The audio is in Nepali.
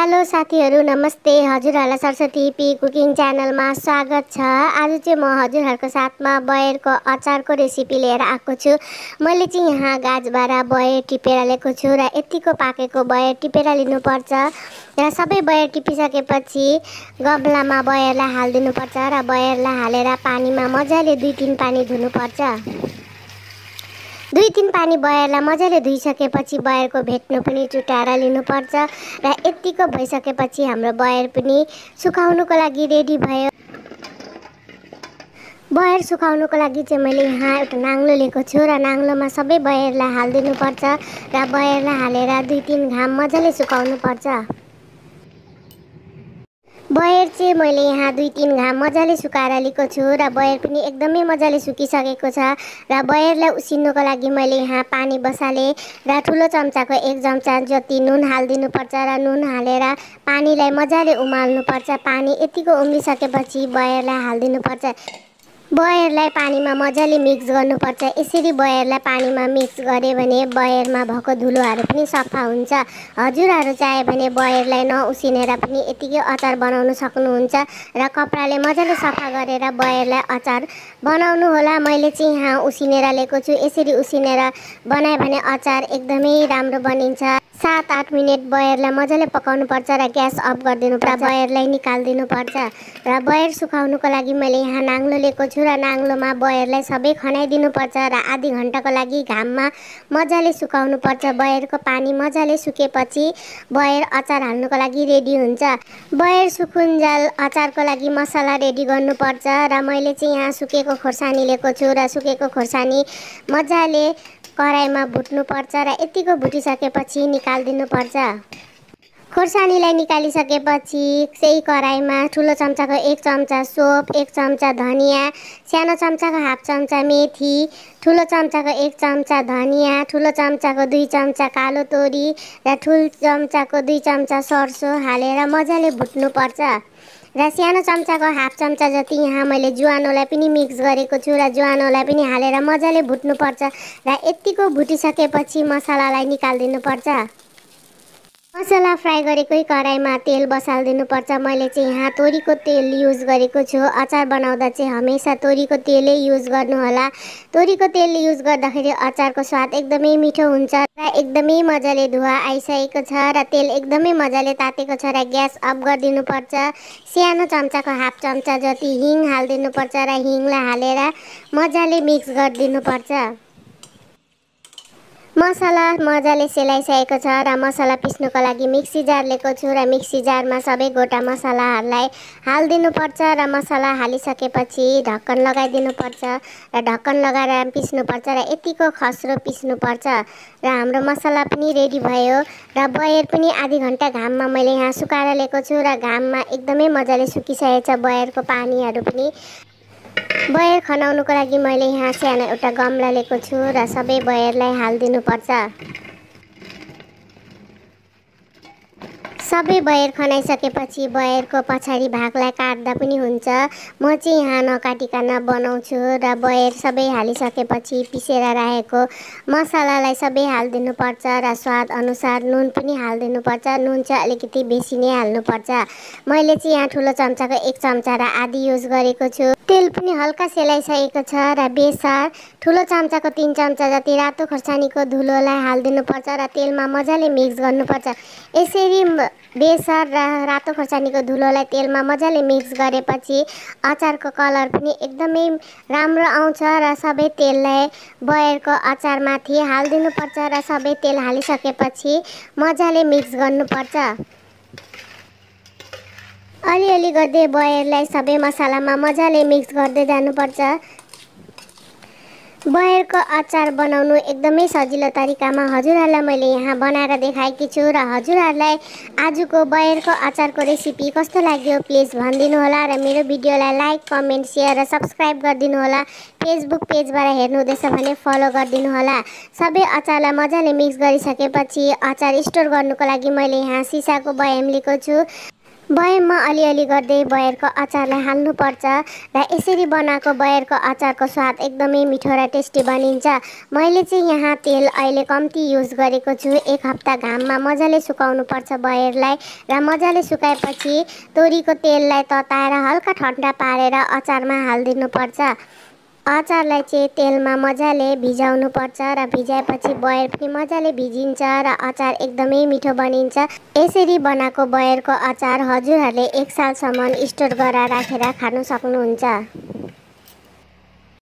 हेलो साथीहरु, नमस्ते। हजुरहरुलाई सरस्वती पी कुकिङ च्यानलमा स्वागत छ। आज चाहिँ म हजुरहरुको साथमा बयरको अचारको रेसिपी लिएर आएको छु। मैले चाहिँ यहाँ गाजबारा बयर टिपेर ल्याएको छु र यतिको पाकेको बयर टिपेर लिनुपर्छ र सबै बयर टिपिसकेपछि गमलामा बयरलाई हाल्दिनुपर्छ र बयरलाई हालेर पानीमा मजाले 2-3 पानी धुनुपर्छ। 2-3 पानी बयरलाई मजाले धुइसकेपछि बयरको भेट्नु पनि चुटाएर लिनुपर्छ र यतिको भइसकेपछि हाम्रो बयर पनि सुकाउनुको लागि रेडी भयो। बयर सुकाउनुको लागि चाहिँ मैले यहाँ एउटा नाङ्लो लिएको छु र नाङ्लोमा सबै बयरलाई हाल्दिनुपर्छ र बयरलाई हालेर 2-3 घाम मजाले सुकाउनुपर्छ। बयर चाहिँ मैले यहाँ 2-3 घाम मजाले सुकाएर लिएको छु र बयर पनि एकदमै मजाले सुकिसकेको छ र बयरलाई उसिन्नुको लागि मैले यहाँ पानी बसाले र ठुलो चम्चाको 1 चम्चा जति नुन हाल्दिनुपर्छ र नुन हालेर पानीलाई मजाले उमाल्नुपर्छ। पानी यतिको उम्लिसकेपछि बयरलाई हाल्दिनुपर्छ। बयरलाई पानीमा मजाले मिक्स गर्नुपर्छ। यसरी बयरलाई पानीमा मिक्स गरे भने बयरमा भएको धुलोहरू पनि सफा हुन्छ। हजुरहरु चाहे भने बयरलाई नउसिनेर पनि यतिकै अचार बनाउन सक्नुहुन्छ र कपडाले मजाले सफा गरेर बयरलाई अचार बनाउनु होला। मैले चाहिँ यहाँ उसिनेर ल्याएको छु। यसरी उसिनेर बनाए भने अचार एकदमै राम्रो बनिन्छ। 7-8 मिनेट बयरलाई मजाले पकाउनु पर्छ र ग्यास अफ गरिदिनुपर्छ। बयरलाई निकाल्दिनुपर्छ र बयर सुकाउनुको लागि मैले यहाँ नाङ्लो लिएको छु र नाङ्लोमा बयरलाई सबै खनाइदिनुपर्छ र आधी घण्टाको लागि घाममा मजाले सुकाउनुपर्छ। बयरको पानी मजाले सुकेपछि बयर अचार हाल्नुको लागि रेडी हुन्छ। बयर सुकुन्जाल अचारको लागि मसला रेडी गर्नुपर्छ र मैले चाहिँ यहाँ सुकेको खोर्सानी लिएको छु र सुकेको खोर्सानी मजाले कराईमा भुट्नुपर्छ र यतिको भुटिसकेपछि निकाल्दिनुपर्छ। खोर्सानीलाई निकालिसकेपछि त्यही कराईमा ठुलो चम्चाको 1 चम्चा सोप, 1 चम्चा धनिया, सानो चम्चाको 1/2 चम्चा मेथी, ठुलो चम्चाको 1 चम्चा धनिया, ठुलो चम्चाको 2 चम्चा कालो तोरी र ठुलो चम्चाको 2 चम्चा सर्सो हालेर मजाले भुट्नुपर्छ र सानो चम्चाको 1/2 चम्चा जति यहाँ मैले ज्वानोलाई पनि मिक्स गरेको छु र ज्वानोलाई पनि हालेर मजाले भुट्नुपर्छ र यतिको भुटिसकेपछि मसलालाई निकाल्दिनुपर्छ। मसला फ्राई गरेकै कराईमा तेल बसाल्दिनुपर्छ। मैले चाहिँ यहाँ तोरीको तेल युज गरेको छु। अचार बनाउँदा चाहिँ हमेशा तोरीको तेलै युज गर्नु होला। तोरीको तेल युज गर्दाखेरि अचारको स्वाद एकदमै मिठो हुन्छ र एकदमै मजाले धुवा आइसकेको छ र तेल एकदमै मजाले तातेको छ र ग्यास अफ गरिदिनुपर्छ। सानो चम्चाको 1/2 चम्चा जति हिङ हाल्दिनुपर्छ र हिङलाई हालेर मजाले मिक्स गरिदिनुपर्छ। मसला मजाले सेलाइसकेको छ र मसला पिस्नुको लागि मिक्सी जार लिएको छु र मिक्सी जारमा सबै गोटा मसलाहरूलाई हाल्दिनुपर्छ र मसला हालिसकेपछि ढक्कन लगाइदिनुपर्छ र ढक्कन लगाएर पिस्नुपर्छ र यतिको खस्रो पिस्नुपर्छ र हाम्रो मसला पनि रेडी भयो र बयर पनि आधी घण्टा घाममा मैले यहाँ सुकाएर ल्याएको छु र घाममा एकदमै मजाले सुकिसकेको छ बयरको पानीहरू पनि। बयर खनाउनुको लागि मैले यहाँ सानो एउटा गमला लिएको छु र सबै बयरलाई हाल्दिनुपर्छ। सबै बयर खनाइसकेपछि बयरको पछाडि भागलाई काट्दा पनि हुन्छ। म चाहिँ यहाँ नकाटिकन बनाउँछु र बयर सबै हालिसकेपछि पिसेर राखेको मसलालाई सबै हाल्दिनुपर्छ र स्वाद अनुसार नुन पनि हाल्दिनुपर्छ। नुन चाहिँ अलिकति बेसी नै हाल्नुपर्छ। मैले चाहिँ यहाँ ठुलो चम्चाको 1 चम्चा र आधी युज गरेको छु। तेल पनि हल्का सेलाइसकेको छ र बेसार ठुलो चम्चाको 3 चम्चा जति रातो खोर्सानीको धुलोलाई हाल्दिनुपर्छ र तेलमा मजाले मिक्स गर्नुपर्छ। यसरी बेसार र रातो खोर्सानीको धुलोलाई तेलमा मजाले मिक्स गरेपछि अचारको कलर पनि एकदमै राम्रो आउँछ र सबै तेललाई बयरको अचारमाथि हाल्दिनुपर्छ र सबै तेल हालिसकेपछि मजाले मिक्स गर्नुपर्छ। अलिअलि गर्दै बयरलाई सबै मसलामा मजाले मिक्स गर्दै जानुपर्छ। बयरको अचार बनाउनु एकदमै सजिलो तरिकामा हजुरहरुलाई मैले यहाँ बनाएर देखाएकी छु र हजुरहरुलाई आजको बयरको अचारको रेसिपी कस्तो लाग्यो प्लिज भनिदिनु होला र मेरो भिडियोलाई लाइक, कमेन्ट, शेयर र सब्स्क्राइब गरिदिनु होला। फेसबुक पेजबाट हेर्नु हुँदैछ भने फलो गरिदिनु होला। सबै अचारलाई मजाले मिक्स गरिसकेपछि अचार स्टोर गर्नुको लागि मैले यहाँ सिसाको बयम लिएको छु। बयममा अलिअलि गर्दै बयरको अचारलाई हाल्नुपर्छ र यसरी बनाएको बयरको अचारको स्वाद एकदमै मिठो र टेस्टी बनिन्छ। मैले चाहिँ यहाँ तेल अहिले कम्ती युज गरेको छु। 1 हप्ता घाममा मजाले सुकाउनुपर्छ बयरलाई र मजाले सुकाएपछि तोरीको तेललाई तताएर हल्का ठन्डा पारेर अचारमा हालिदिनुपर्छ। अचारलाई चाहिँ तेलमा मजाले भिजाउनुपर्छ र भिजाएपछि बयर पनि मजाले भिजिन्छ र अचार एकदमै मिठो बनिन्छ। यसरी बनाएको बयरको अचार हजुरहरूले 1 सालसम्म स्टोर गरेर राखेर खान सक्नुहुन्छ।